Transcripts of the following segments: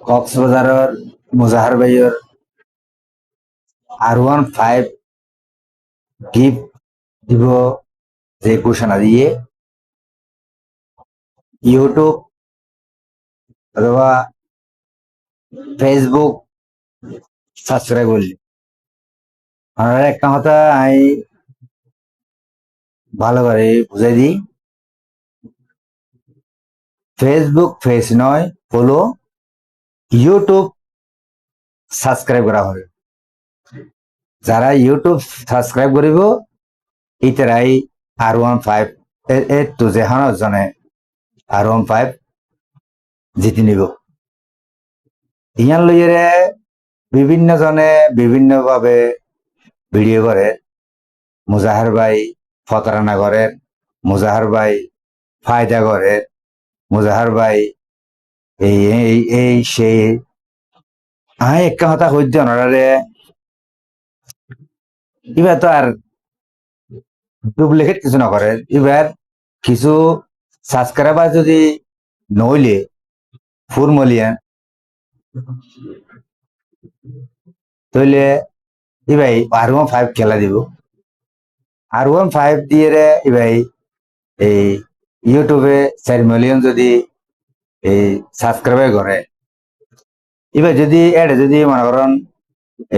কক্সবাজারের মুজাহার ভাইয়ের R15 gift দিব যে ঘোষণা দিয়ে ইউটিউব অথবা ফেসবুক সাবস্ক্রাইব করলি আমার একটা কথা আমি ভালো করে বুঝাই দিই। ফেসবুক ফেস নয়, হলো ইউটিউব সাবস্ক্রাইব করা হবে। যারা ইউটিউব সাবস্ক্রাইব করিব ইতারাই R15 তো যেখানে জনে R15 জিতি নিব। ইয়ান লইয়েরে বিভিন্ন জনে বিভিন্ন ভাবে ভিডিও করে। মুজাহার ভাই ফতরানা করে, মুজাহার ভাই ফায়দা করে, মুজাহার ভাই এই এই এই সেই আমি একটা কথা হইতে ওনারে এবার তো আর ডুপ্লিকেট কিছু না করে। এবার কিছু সাবস্ক্রাইবার যদি নইলে ফুরমলিয়ান তাহলে এবার R15 খেলা দিব। R15 দিয়ে এবার এই ইউটিউবে 4 মিলিয়ন যদি এই সাবস্ক্রাইবার করে, এবার যদি এড যদি মনে করেন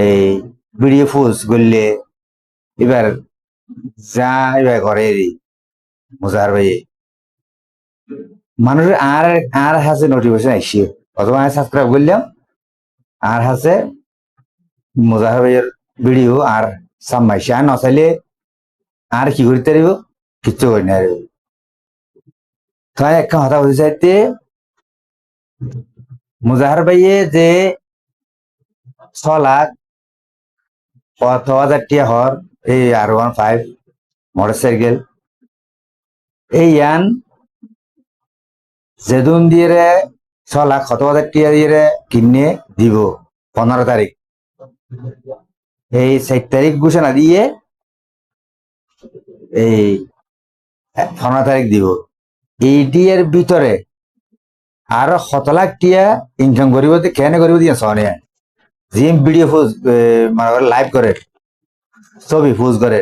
এই ভিডিও পোস্ট করলে এবার যা এবার করে মুজাহার ভাই মানুষের আর আর হাসে নোটিফিকেশন আইসি অথবা আমি সাবস্ক্রাইব করলাম আর হাসে মুজাহার ভাইয়ের ভিডিও আর সামাইছে আর নচাইলে আর কি করতে পারিব, কিচ্ছু করি না। তাই একটা কথা বলতে চাইতে মুজাহার ভাইয়ে যে 6,00,000 টিয়া হর এই R15 মোটরসাইকেল এই ইয়ান যেদিন দিয়ে 6,70,000 টিয়া দিয়ে কিনে দিব 15 তারিখ, এই 4 তারিখ ঘোষণা দিয়ে এই 15 তারিখ দিব। এইটি এর ভিতরে আরো 7,00,000 টিয়া ইনকাম করিব। কেন করিব দিয়ে সনে জিম ভিডিও মানে লাইভ করে ছবি পোজ করে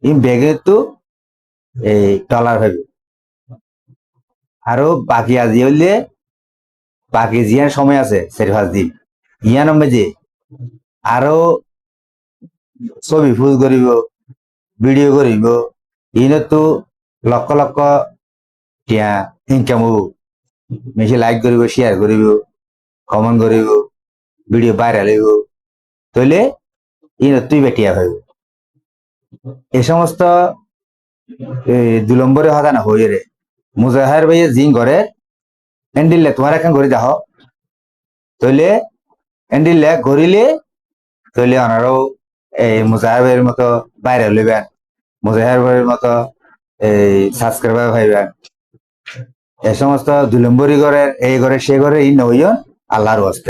ইম বেগে তো এই ডলার হবে। আরো বাকি আজি হইলে বাকি জিয়ার সময় আছে 4-5 দিন ইয়া নামে যে আরো ছবি পোজ করিব ভিডিও করিব ইনে তো লক্ষ লক্ষ টিয়া ইনকাম হব। বেশি লাইক করিব, শেয়ার করিব, কমেন্ট করিব, ভিডিও ভাইরাল হইব, তাহলে ইনে তুই বেটিয়া হইব। এই সমস্ত 2 নম্বরে হতা না হয়ে রে মুজাহার ভাইয়ে জিং করে এন্ডিলে তোমার এখন ঘুরে যাও তাহলে এন্ডিলে ঘুরিলে তাহলে ওনারাও এই মুজাহার ভাইয়ের মতো ভাইরাল হইবেন, মুজাহার ভাইয়ের মতো এই সাবস্ক্রাইবার হইবেন। এই সমস্ত 2 নম্বরই করে এই করে সে করে ই নইন আল্লাহর ওয়াস্তে।